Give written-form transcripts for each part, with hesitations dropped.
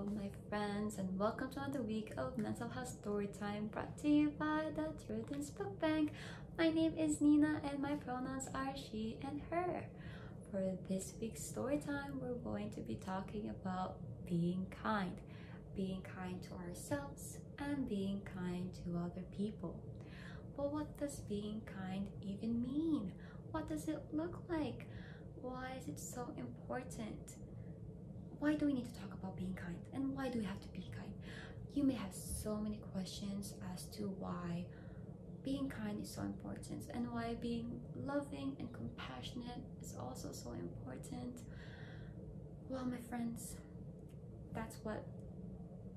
my friends, and welcome to another week of Mental Health Storytime brought to you by the Children's Book Bank. My name is Nina and my pronouns are she and her. For this week's storytime, we're going to be talking about being kind to ourselves and being kind to other people. But what does being kind even mean? What does it look like? Why is it so important? Why do we need to talk about being kind? And why do we have to be kind? You may have so many questions as to why being kind is so important and why being loving and compassionate is also so important. Well, my friends, that's what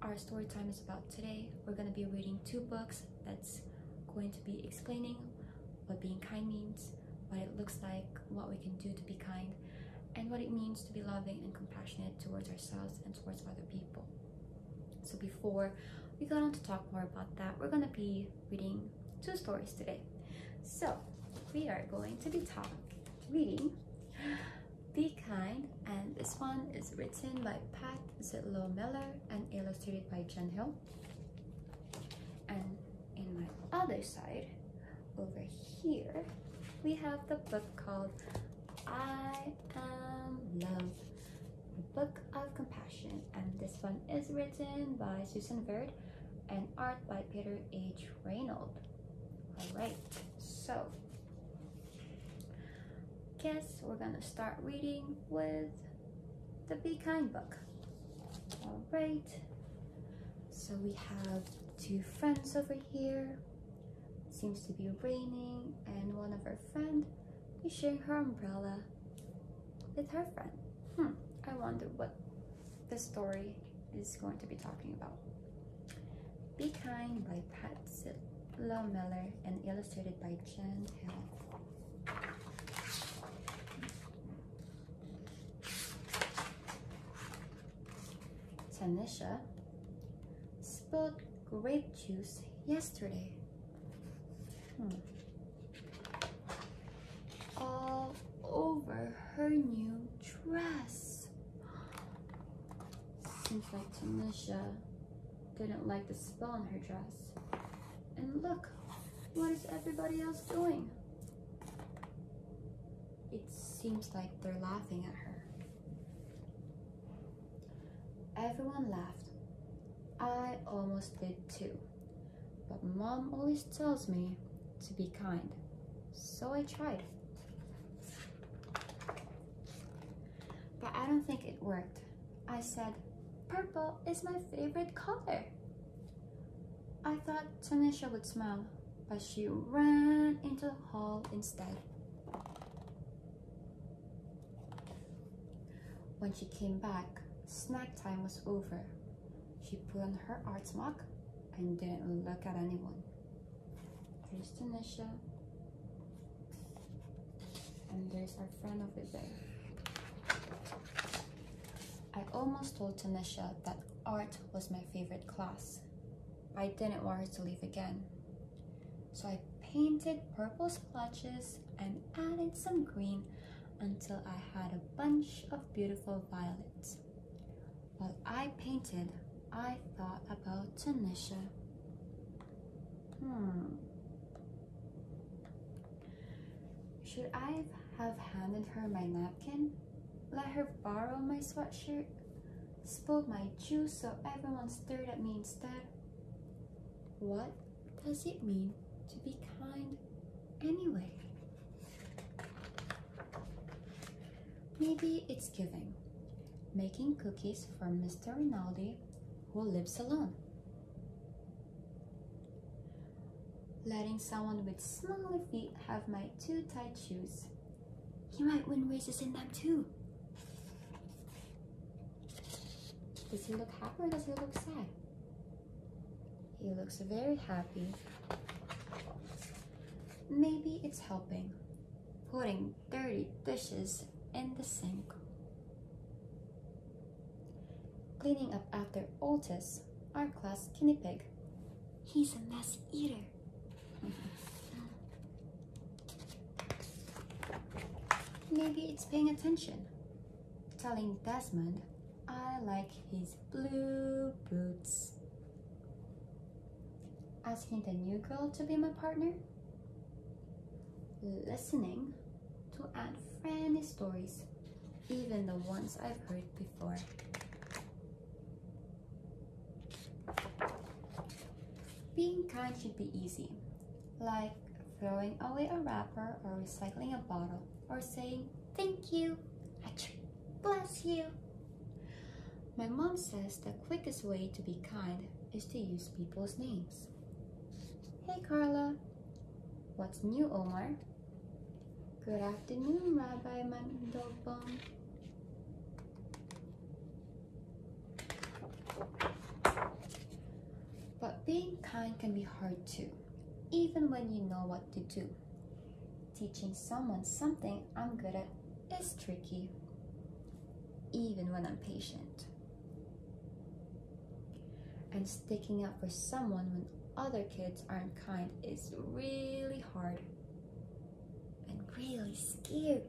our story time is about today. We're going to be reading two books that's going to be explaining what being kind means, what it looks like, what we can do to be kind, and what it means to be loving and compassionate towards ourselves and towards other people. So before we go on to talk more about that, we're going to be reading two stories today. So we are going to be reading Be Kind, and this one is written by Pat Zietlow Miller and illustrated by Jen Hill. And in my other side, over here, we have the book called I Am Love, a book of compassion, and this one is written by Verde and art by Peter H. Reynolds. Alright, so guess we're gonna start reading with the Be Kind book. Alright, so we have two friends over here. It seems to be raining, and one of our friends is sharing her umbrella with her friend. I wonder what the story is going to be talking about. Be Kind by Pat Zietlow Miller and illustrated by Jen Hill. Tanisha spilled grape juice yesterday. All over her new dress. Seems like Tanisha didn't like the spill on her dress. And look, what is everybody else doing? It seems like they're laughing at her. Everyone laughed. I almost did too. But Mom always tells me to be kind, so I tried. But I don't think it worked. I said, purple is my favorite color. I thought Tanisha would smile, but she ran into the hall instead. When she came back, snack time was over. She put on her art smock and didn't look at anyone. There's Tanisha, and there's our friend over there. I almost told Tanisha that art was my favorite class. I didn't want her to leave again. So I painted purple splotches and added some green until I had a bunch of beautiful violets. While I painted, I thought about Tanisha. Should I have handed her my napkin? Let her borrow my sweatshirt? Spilled my juice so everyone stared at me instead? What does it mean to be kind anyway? Maybe it's giving. Making cookies for Mr. Rinaldi, who lives alone. Letting someone with smaller feet have my too tight shoes. He might win races in them too. Does he look happy or does he look sad? He looks very happy. Maybe it's helping. Putting dirty dishes in the sink. Cleaning up after Otis, our class guinea pig. He's a mess eater. Maybe it's paying attention. Telling Desmond, I like his blue boots. Asking the new girl to be my partner. Listening to Aunt Franny's stories, even the ones I've heard before. Being kind should be easy, like throwing away a wrapper or recycling a bottle or saying thank you, achoo, bless you. My mom says the quickest way to be kind is to use people's names. Hey Carla. What's new, Omar? Good afternoon, Rabbi Mandelbaum. But being kind can be hard too, even when you know what to do. Teaching someone something I'm good at is tricky, even when I'm patient. And sticking up for someone when other kids aren't kind is really hard and really scary.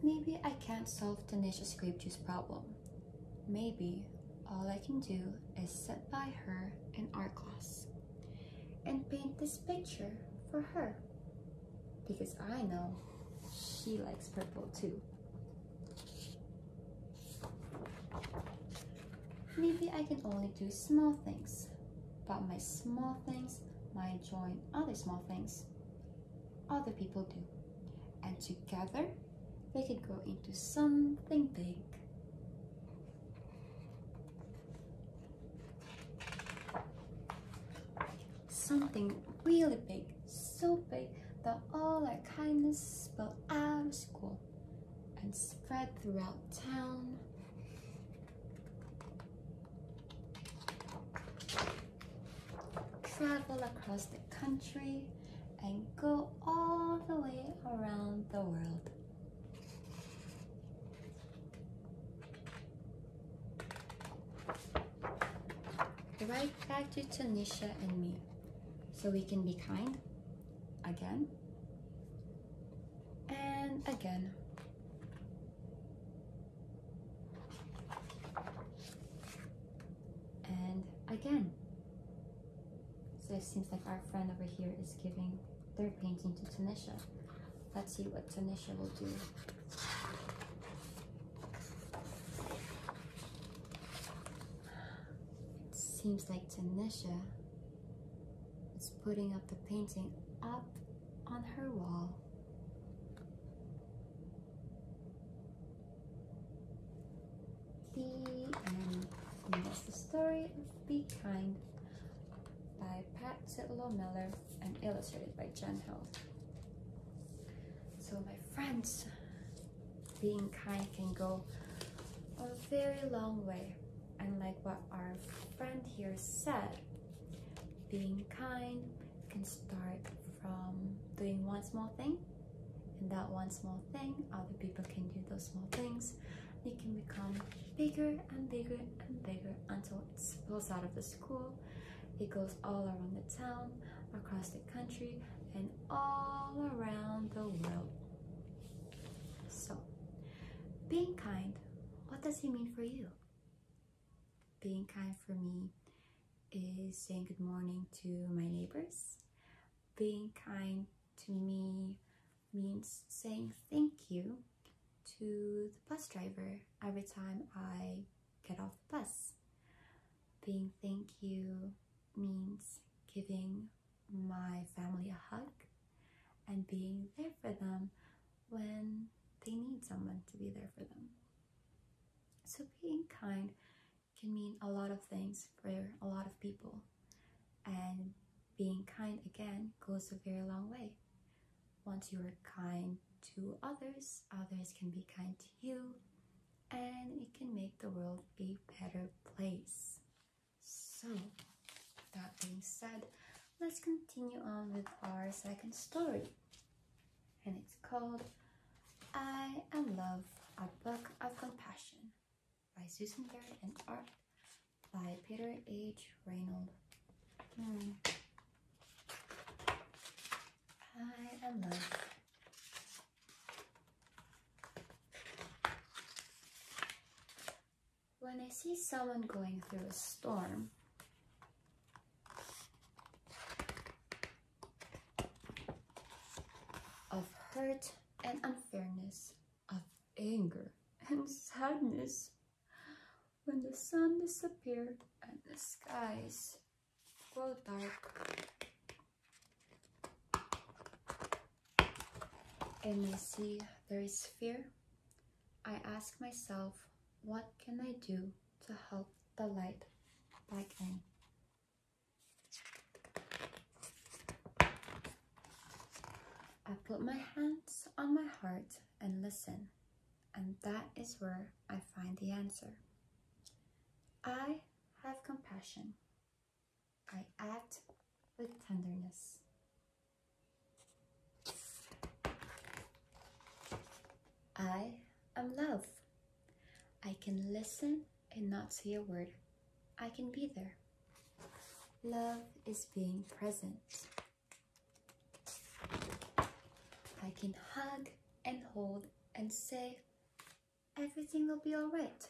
Maybe I can't solve Tanisha Scripture's problem. Maybe all I can do is sit by her in art class and paint this picture for her, because I know she likes purple too. Maybe I can only do small things, but my small things might join other small things other people do, and together they could grow into something big. Something really big, so big that all our kindness spilled out of school and spread throughout town. Travel across the country and go all the way around the world. Right back to Tanisha and me, so we can be kind again and again. And again. So it seems like our friend over here is giving their painting to Tanisha. Let's see what Tanisha will do. It seems like Tanisha is putting up the painting up on her wall. The end. And that's the story of Be Kind by Zietlow Miller and illustrated by Jen Hill. So my friends, being kind can go a very long way, and like what our friend here said, being kind can start from doing one small thing, and that one small thing, other people can do those small things. It can become bigger and bigger and bigger until it spills out of the school. It goes all around the town, across the country, and all around the world. So, being kind, what does it mean for you? Being kind for me is saying good morning to my neighbors. Being kind to me means saying thank you to the bus driver every time I get off the bus. Being thank you means giving my family a hug and being there for them when they need someone to be there for them. So being kind can mean a lot of things for a lot of people, and being kind again goes a very long way. Once you are kind to others, others can be kind to you, and it can make the world a better place. So, that being said, let's continue on with our second story, and it's called I Am Love, a Book of Compassion by Susan Verde and art by Peter H. Reynolds. I am love. When I see someone going through a storm, of hurt and unfairness, of anger and sadness, when the sun disappears and the skies grow dark, and I see there is fear, I ask myself, what can I do to help the light back in? I put my hands on my heart and listen, and that is where I find the answer. I have compassion. I act with tenderness. I am love. I can listen and not say a word. I can be there. Love is being present. I can hug and hold and say, everything will be all right.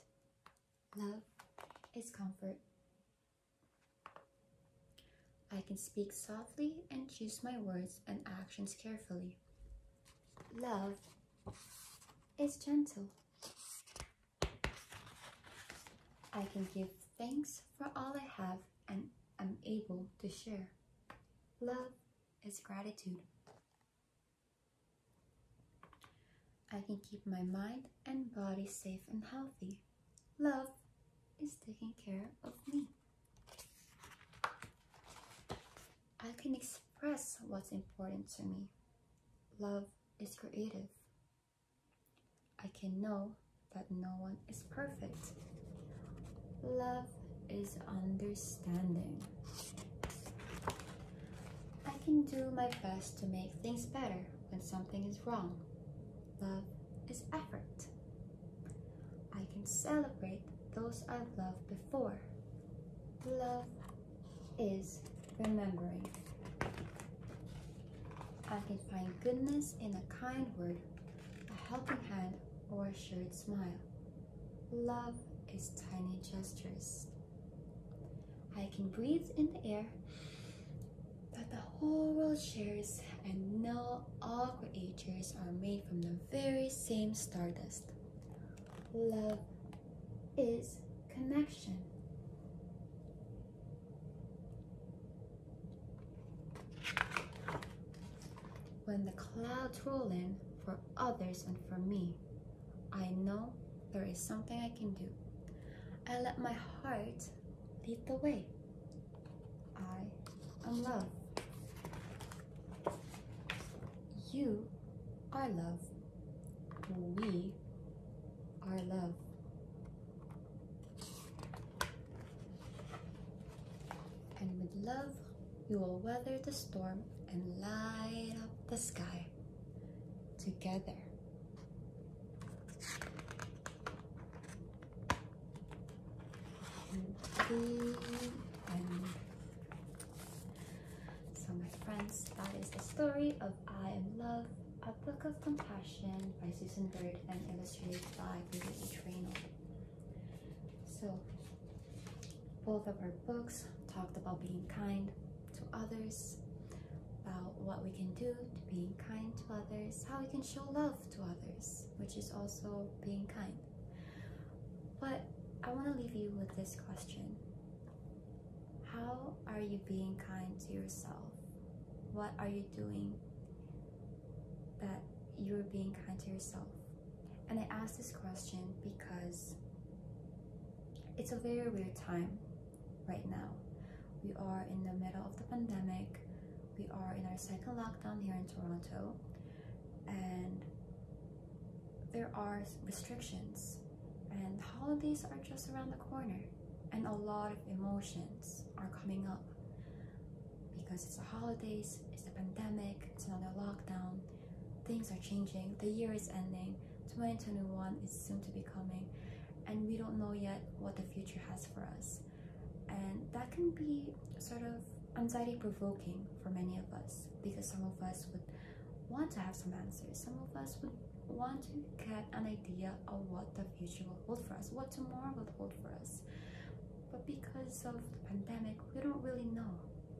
Love is comfort. I can speak softly and choose my words and actions carefully. Love is gentle. I can give thanks for all I have and am able to share. Love is gratitude. I can keep my mind and body safe and healthy. Love is taking care of me. I can express what's important to me. Love is creative. I can know that no one is perfect. Love is understanding. I can do my best to make things better when something is wrong. Love is effort. I can celebrate those I've loved before. Love is remembering. I can find goodness in a kind word, a helping hand, or a shared smile. Love is tiny gestures. I can breathe in the air that the whole world shares and know all creatures are made from the very same stardust. Love is connection. When the clouds roll in for others and for me, I know there is something I can do. I let my heart lead the way. I am love. You are love. We are love. And with love, we will weather the storm and light up the sky together. So my friends, that is the story of I Am Love, a book of compassion by Susan Verde and illustrated by Reynolds. So both of our books talked about being kind to others, about what we can do to being kind to others, how we can show love to others, which is also being kind. But I want to leave you with this question. How are you being kind to yourself? What are you doing that you're being kind to yourself? And I ask this question because it's a very weird time right now. We are in the middle of the pandemic. We are in our second lockdown here in Toronto, and there are restrictions, and holidays are just around the corner, and a lot of emotions are coming up because it's the holidays, it's the pandemic, it's another lockdown, things are changing, the year is ending, 2021 is soon to be coming, and we don't know yet what the future has for us. And that can be sort of anxiety provoking for many of us, because some of us would want to have some answers, some of us would want to get an idea of what the future will hold for us, what tomorrow will hold for us. But because of the pandemic, we don't really know.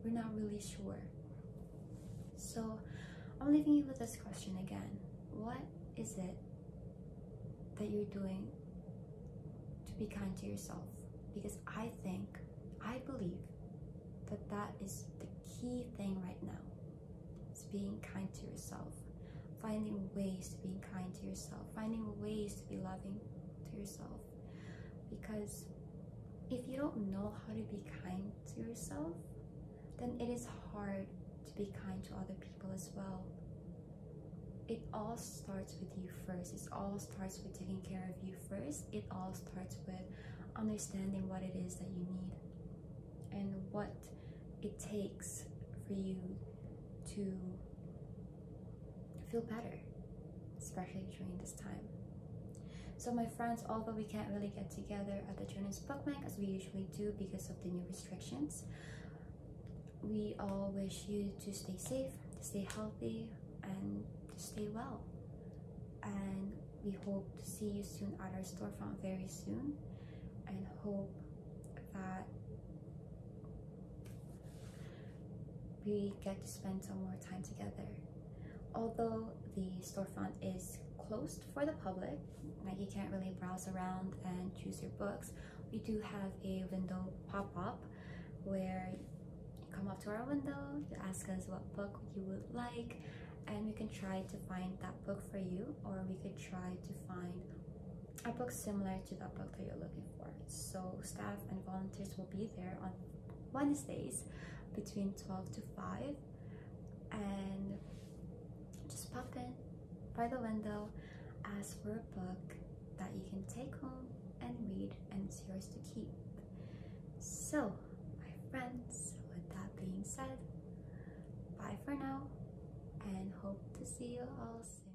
We're not really sure. So I'm leaving you with this question again. What is it that you're doing to be kind to yourself? Because I believe that is the key thing right now. It's being kind to yourself. Finding ways to be kind to yourself. Finding ways to be loving to yourself. Because if you don't know how to be kind to yourself, then it is hard to be kind to other people as well. It all starts with you first. It all starts with taking care of you first. It all starts with understanding what it is that you need and what it takes for you to feel better, especially during this time. So my friends, although we can't really get together at the Children's Book Bank as we usually do because of the new restrictions, we all wish you to stay safe, to stay healthy, and to stay well. And we hope to see you soon at our storefront very soon, and hope that we get to spend some more time together. Although the storefront is closed for the public, like you can't really browse around and choose your books, we do have a window pop-up where you come up to our window, you ask us what book you would like, and we can try to find that book for you, or we could try to find a book similar to that book that you're looking for. So staff and volunteers will be there on Wednesdays between 12 to 5, and just pop in by the window, ask for a book that you can take home and read, and it's yours to keep. So my friends, with that being said, bye for now, and hope to see you all soon.